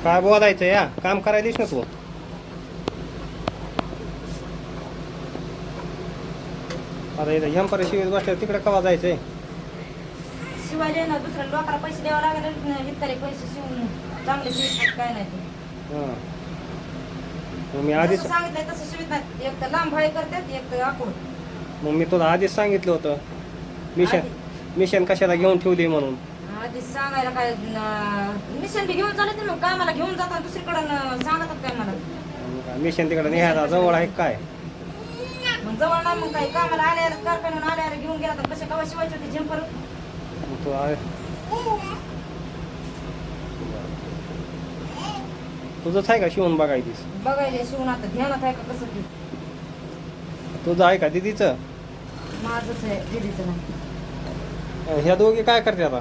काय बोलायचं या काम करायलीस ना तू. आता इथं झंपर शिवीत बसल्यावर तिकडे कवा जायचंय. शिवायला ना दुसऱ्या लोकांना पैसे द्यावं लागेल. इतरे पैसे शिवून चांगले शिवतात काय नाही ते. हां मग मी आधीच जसं सांगितलंय तसं शिवित नाही. एक तर लांब भाई करतात एक तर आखूड. मग मी तुला आधीच सांगितलं होतं मिशन कशाला घेऊन ठेवली म्हणून. आधीच सांगायला काय मिशन बी घेऊन चालत मग कामाला घेऊन जातात दुसरीकडं सांगतात काय मला. मिशन तिकडे निघायला जवळ आहे काय. मग जवळ नाही मग काही कामाला आल्यावर कारखान्यावर आल्यावर घेऊन गेला तर कसे कवा शिवायचे होते झंपर. तू आहे तुझंच आहे का शिवून बघायचीस. बघायला शिवून आता ध्यानात आहे का कसं ते. तुझं आहे का दीदीचं. माझंच आहे दीदीचं नाही. ह्या दोघी काय करते आता.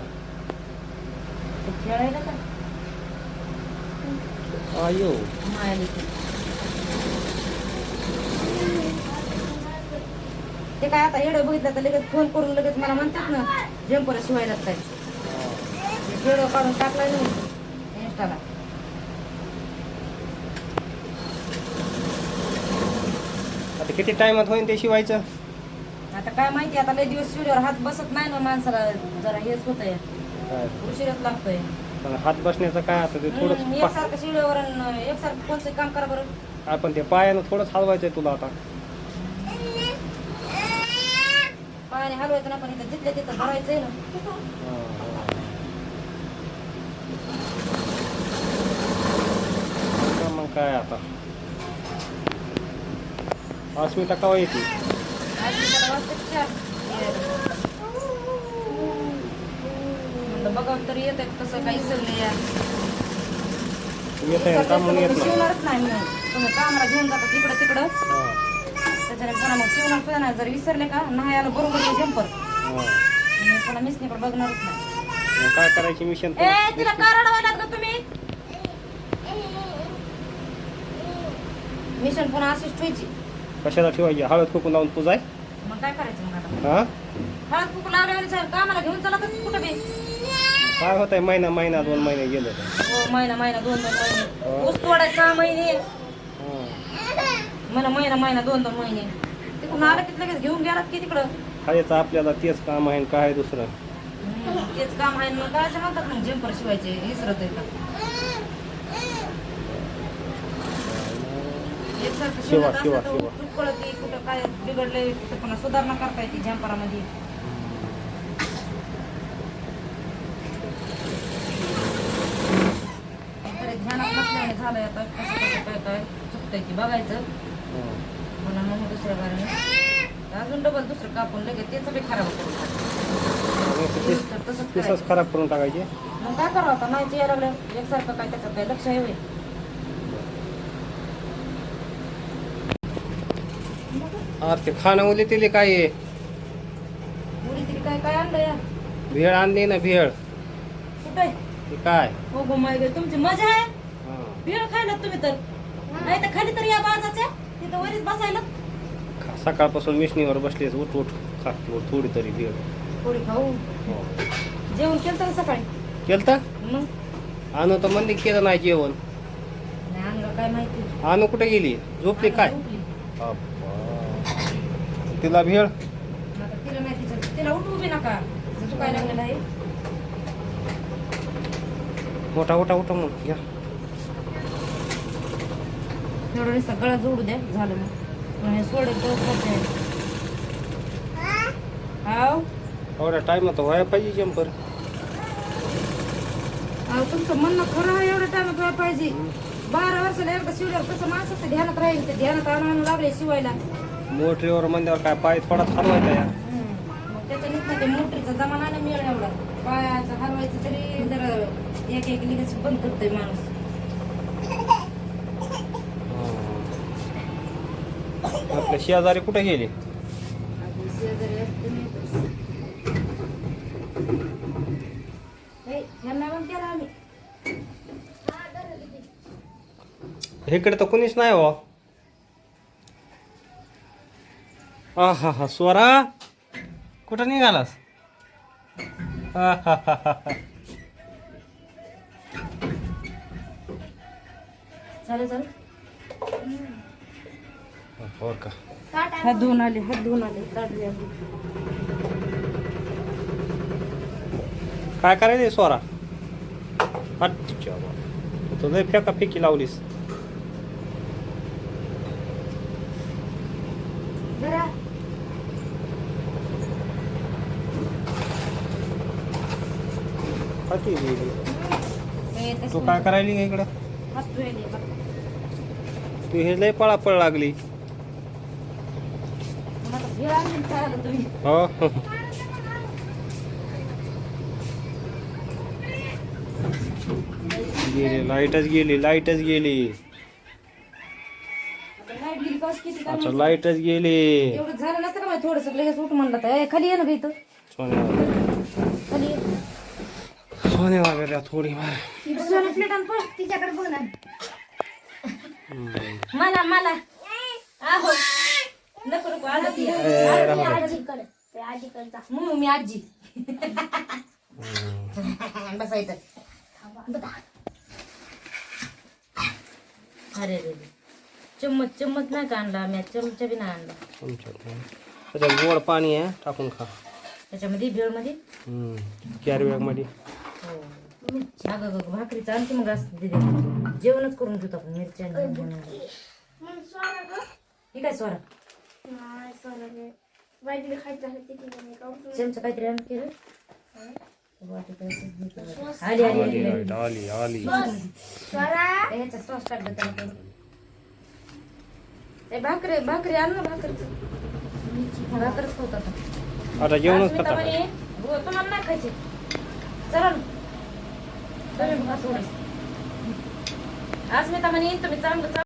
ते खेळायला का अयो मायाली ते काय आता एवढं बघितलं तर लगेच फोन करून लगेच मला म्हणतात ना जंपर शिवायला काय व्हिडिओ काढून टाकलाय ना इंस्टाला. आता किती टाइमात होईल ते शिवायचं. आता काय माहिती आता लय दिवस शिवल्यावर हात बसत नाही ना माणसाला जरा हेच होतंय उशीरच लागतोय. पण हात बसण्याचं काय आता ते थोडं एकसारखं शिवल्यावर एकसारखं कोणतं काम करा बरं. आपण ते पायानं थोडंच हलवायचंय तुला आता. पायाने हलवायचं ना पण इथं जिथल्या तिथं धरायचंय ना. मग काय आता अस्मिता कवा येते. बघा तरी येत कसं काही सगळे या येत आहे का म्हणून येत नाही. शिवणारच नाही म्हणून तुम्ही कामाला घेऊन जातात तिकडं तिकडं त्याच्याने पुन्हा मग शिवणार सुद्धा नाही. जर विसरले का नाही आलं बरोबर जंपर पुन्हा मिसनीकडे बघणारच नाही. काय करायची मिशन. तिला का रडवायला का तुम्ही. मिशन पुन्हा अशीच ठेवायची. कशाला ठेवायची हळद कुकून लावून पूजाय. मग काय करायचं मग आता. हा हळद कुकू लावल्यावर कामाला घेऊन चला तर कुठं बी. काय होत आहे महिना 2 महिने गेले. हो महिना 2 महिने ऊस तोडायचा 6 महिने मला महिना 2 महिने तिकडून आलं की लगेच घेऊन गेलात की तिकडं. खायचं आपल्याला तेच काम आहे काय दुसरं. तेच काम आहे मग काय म्हणतात मग जंपर शिवायचे विसरत आहे का. एकसारखं शिवत असलं तर चूक कळत कुठं काय बिघडलंय कुठं पुन्हा सुधारणा करता येते जंपरामध्ये. ध्यानात नसल्याने झालंय आता कसं कसं काय चुकतंय की बघायचं पुन्हा मग दुसऱ्या बारीने अजून डबल दुसरं कापून लगेच त्याचं बी खराब करून तसंच खराब करून टाकायचे. मग काय करावं आता नाही यायला लागलं एकसारखं काय त्याच्यात काय लक्ष आहे. अरे ते खाणं उली तिले काय आहे. मुली तरी काय काय आणलं या भेळ आणली ना भेळ. कुठे ते काय हो गो माय गे तुमची मजा आहे. भेळ खायला तुम्ही तर नाही तर खाली तर या बाजाच्या तिथं वरीच बसायला. सकाळपासून मिशनीवर बसलीस उठ खा थोडी तरी भेळ. थोडी खाऊ जेवण केलं तर सकाळी केलं तर मग आणू तर मंदी केलं नाही जेवण. अंग काय माहिती आणू कुठे गेली झोपली काय. तिला भेळ आता तिला नाही तिला उठवू बी नका तू काय लागलेलं आहे. मोठा मग या थोडं नुसता गळा जोडू द्या झालं मग हे सोडेल हाव एवढ्या टाइम आता व्हायला पाहिजे जंपर. अहो तुमचं म्हणणं खरं आहे. एवढं टाइम व्हायला पाहिजे. 12 वर्षाला एकदा शिवल्यावर कसं माणसाचं ध्यानात राहील. ते ध्यानात आणून लागले शिवायला. मोटरीवर म्हणल्यावर काय पाय थोडाच हलवायचा या. मग त्याच्यानीच ना ते मोटरीचा जमाना नाही मिळेल एवढा. पायाचं हलवायचं तरी जरा एक लगेच बंद करतोय माणूस. आपल्या शेजारी कुठे गेले. शेजारी असते ह्यांना पण केला आम्ही. इकडे तर कुणीच नाही हो. हा स्वरा कुठं निघालास. चालेल चालेल. हो का. हात धुवून आले काढले आले. काय करायचं स्वरा? अच्छा तू लय फेकाफेकी लावलीस. जरा किती गेली? हे तसं तू काय करायली का इकडं? हात धुवायले बघ. तू हे लय पळापळ लागली. मला भेळ आणून खायला तुम्ही. हो. गेली लाईटच गेली. लाईट गेली पाऊस किती काय अच्छा लाईटच गेली. एवढं झालं नसतं का मला थोडंसं लगेच उठ म्हणलं तर खाली ये ना इथं खाली ये. सोने वगैरे थोडी मार. सोनं प्लेट आण पण तिच्याकडे बघ ना. मला आहो नको नको आजी मग मी आजी बसायचं. अरे रे चम्मच नाही का आणला आम्ही चमचा बी नाही आणला. त्याच्यात गोड पाणी आहे टाकून खा. त्याच्यामध्ये भेळमध्ये कॅरी बॅग मध्ये. अगं भाकरीचं आणखी मग जेवणच करून घेतो आपण मिरच्या हे काय स्वरा चमचा काहीतरी आणखी आली ह्याचा सॉस टाकलं त्याला. भाकरी आण ना भाकरच होत आता. आता जेवणच करता. तुम्हाला नाही खायचे चला ना. आज मी तर म्हणे तुम्ही चांगलं